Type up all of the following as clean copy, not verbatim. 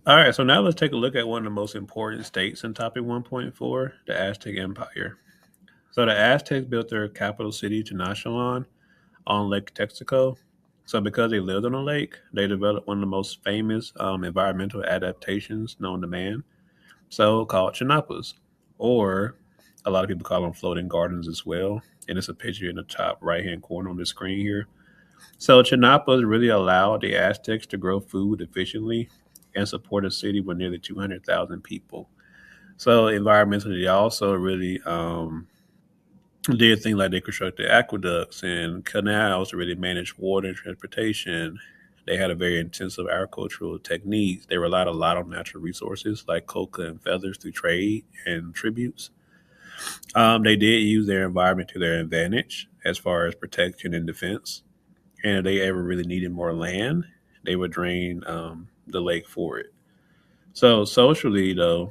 All right, so now let's take a look at one of the most important states in topic 1.4, the Aztec Empire. So the Aztecs built their capital city, Tenochtitlan, on Lake Texaco. So because they lived on a lake, they developed one of the most famous environmental adaptations known to man, so called chinapas, or a lot of people call them floating gardens as well. And it's a picture in the top right-hand corner on the screen here. So chinapas really allowed the Aztecs to grow food efficiently and support a city with nearly 200,000 people. So environmentally, they also really did things like they constructed aqueducts and canals to really manage water and transportation. They had a very intensive agricultural techniques. They relied a lot on natural resources like coca and feathers through trade and tributes. They did use their environment to their advantage as far as protection and defense. And if they ever really needed more land, they would drain the lake for it. So socially, though,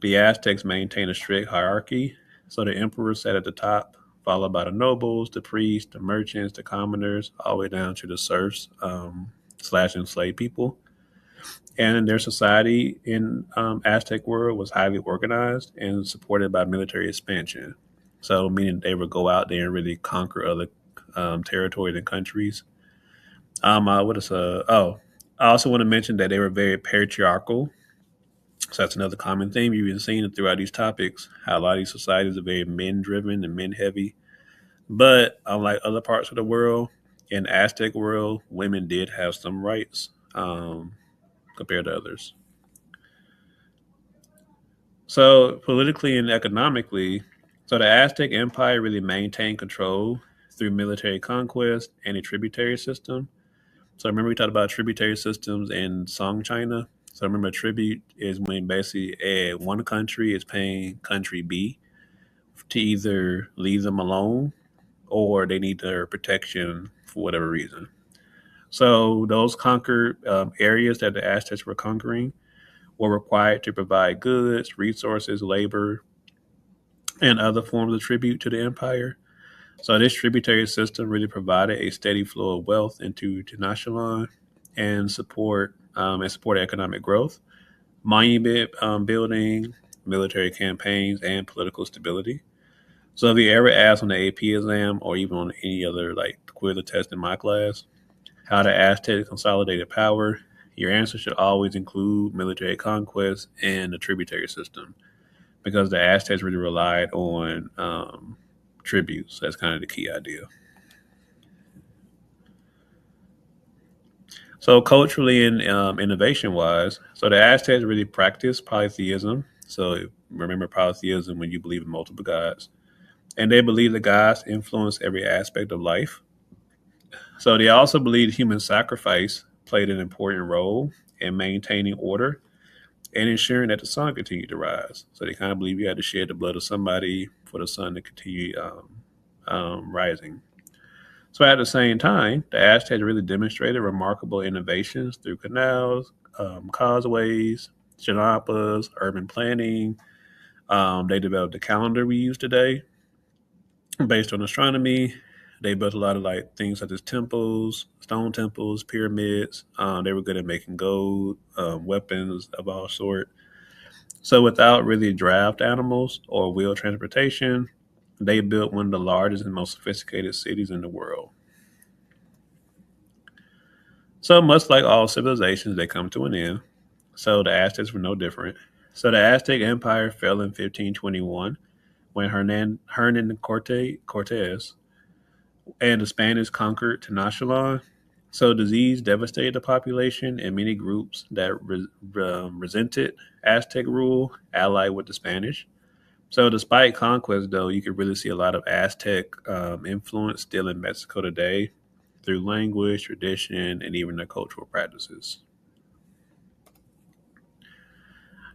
the Aztecs maintained a strict hierarchy. So the emperor sat at the top, followed by the nobles, the priests, the merchants, the commoners, all the way down to the serfs slash enslaved people. And their society in Aztec world was highly organized and supported by military expansion. So meaning they would go out there and really conquer other territories and countries. What is I also want to mention that they were very patriarchal. So that's another common theme you've been seeing throughout these topics. How a lot of these societies are very men driven and men heavy. But unlike other parts of the world, in the Aztec world, women did have some rights compared to others. So politically and economically, so the Aztec Empire really maintained control through military conquest and a tributary system. So remember we talked about tributary systems in Song China. So remember, a tribute is when basically one country is paying country B to either leave them alone or they need their protection for whatever reason. So those conquered areas that the Aztecs were conquering were required to provide goods, resources, labor, and other forms of tribute to the empire. So this tributary system really provided a steady flow of wealth into Tenochtitlan and support economic growth, monument building, military campaigns, and political stability. So if you ever ask on the AP exam or even on any other like quiz or test in my class, how the Aztecs consolidated power, your answer should always include military conquest and the tributary system because the Aztecs really relied on tributes. That's kind of the key idea. So culturally and innovation wise, so the Aztecs really practiced polytheism. So remember polytheism when you believe in multiple gods, and they believe the gods influence every aspect of life. So they also believed human sacrifice played an important role in maintaining order and ensuring that the sun continued to rise. So they kind of believe you had to shed the blood of somebody for the sun to continue rising. So at the same time, the Aztecs really demonstrated remarkable innovations through canals, causeways, chanapas, urban planning. They developed the calendar we use today based on astronomy. They built a lot of like things such as temples, stone temples, pyramids. They were good at making gold, weapons of all sort. So without really draft animals or wheel transportation, they built one of the largest and most sophisticated cities in the world. So much like all civilizations, they come to an end. So the Aztecs were no different. So the Aztec Empire fell in 1521 when Hernan Cortez and the Spanish conquered Tenochtitlan. So disease devastated the population, and many groups that resented Aztec rule allied with the Spanish. So despite conquest, though, you could really see a lot of Aztec influence still in Mexico today through language, tradition, and even their cultural practices.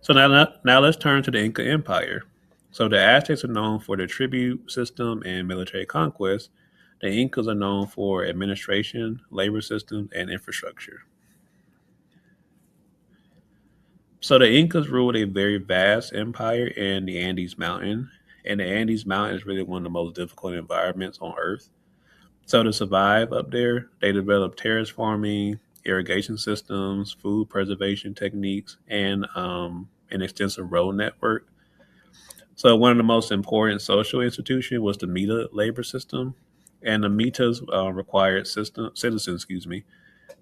So now let's turn to the Inca Empire. So the Aztecs are known for their tribute system and military conquest. The Incas are known for administration, labor systems, and infrastructure. So the Incas ruled a very vast empire in the Andes Mountain, and the Andes Mountain is really one of the most difficult environments on Earth. So to survive up there, they developed terrace farming, irrigation systems, food preservation techniques, and an extensive road network. So one of the most important social institutions was the Meta labor system, and the Metas required citizens,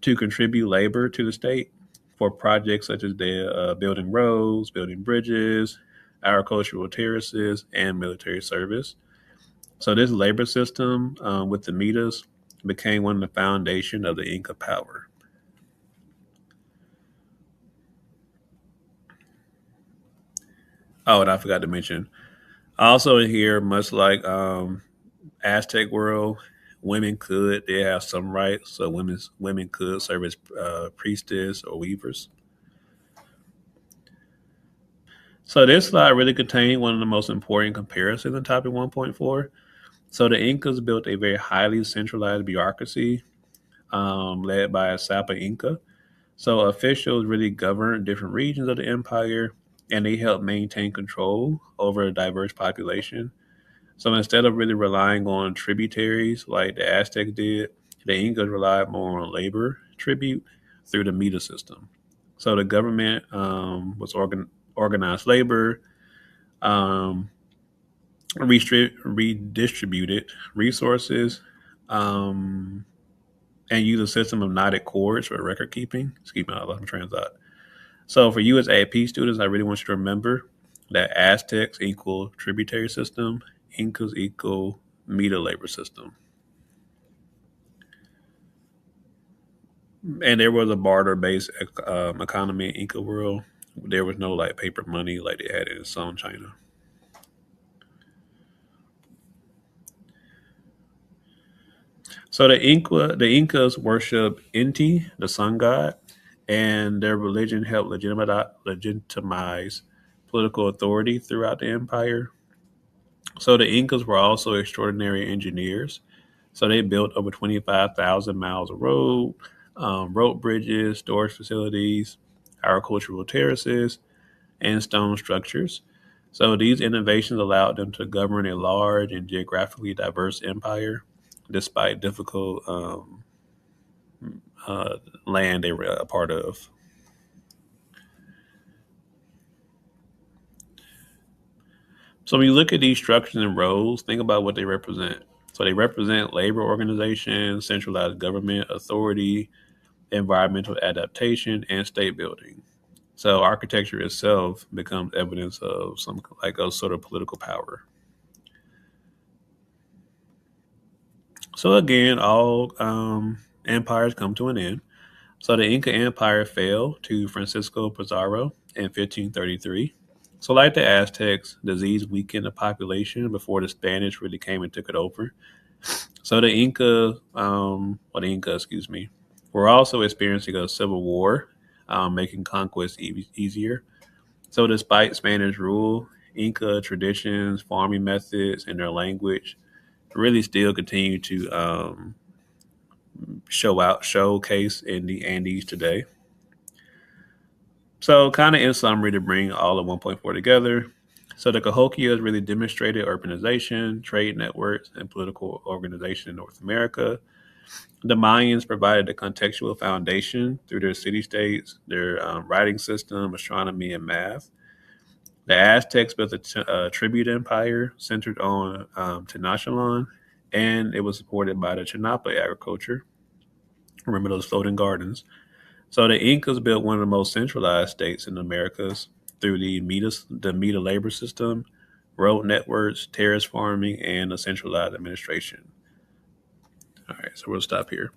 to contribute labor to the state for projects such as building roads, building bridges, agricultural terraces, and military service. So this labor system with the Metas became one of the foundation of the Inca power. Oh, and I forgot to mention, also in here, much like Aztec world, they have some rights. So women could serve as priestess or weavers. So this slide really contained one of the most important comparisons in topic 1.4. So the Incas built a very highly centralized bureaucracy led by a Sapa Inca. So officials really governed different regions of the empire, and they helped maintain control over a diverse population. So instead of really relying on tributaries like the Aztecs did, the Incas relied more on labor tribute through the meter system. So the government was organized labor, um, redistributed resources, um, and used a system of knotted cords for record keeping. Excuse me, I lost my train of thought. So for you as AP students, I really want you to remember that Aztecs equal tributary system, Incas equal meter labor system. And there was a barter based economy in Inca world. There was no like paper money like they had in some China. So the Incas worship Inti, the sun god, and their religion helped legitimize political authority throughout the empire. So the Incas were also extraordinary engineers. So they built over 25,000 miles of road bridges, storage facilities, agricultural terraces, and stone structures. So these innovations allowed them to govern a large and geographically diverse empire, despite difficult uh, land they were a part of. So when you look at these structures and roles, think about what they represent. So they represent labor organization, centralized government authority, environmental adaptation, and state building. So architecture itself becomes evidence of some like a sort of political power. So again, all empires come to an end. So the Inca Empire fell to Francisco Pizarro in 1533. So like the Aztecs, disease weakened the population before the Spanish really came and took it over. So the Inca, excuse me, were also experiencing a civil war, making conquest easier. So despite Spanish rule, Inca traditions, farming methods, and their language really still continue to showcase in the Andes today. So, kind of in summary, to bring all of 1.4 together. So, the Cahokias really demonstrated urbanization, trade networks, and political organization in North America. The Mayans provided a contextual foundation through their city states, their writing system, astronomy, and math. The Aztecs built a tribute empire centered on Tenochtitlan, and it was supported by the Chinapa agriculture. Remember those floating gardens? So the Incas built one of the most centralized states in the Americas through the Meta labor system, road networks, terrace farming, and a centralized administration. All right, so we'll stop here.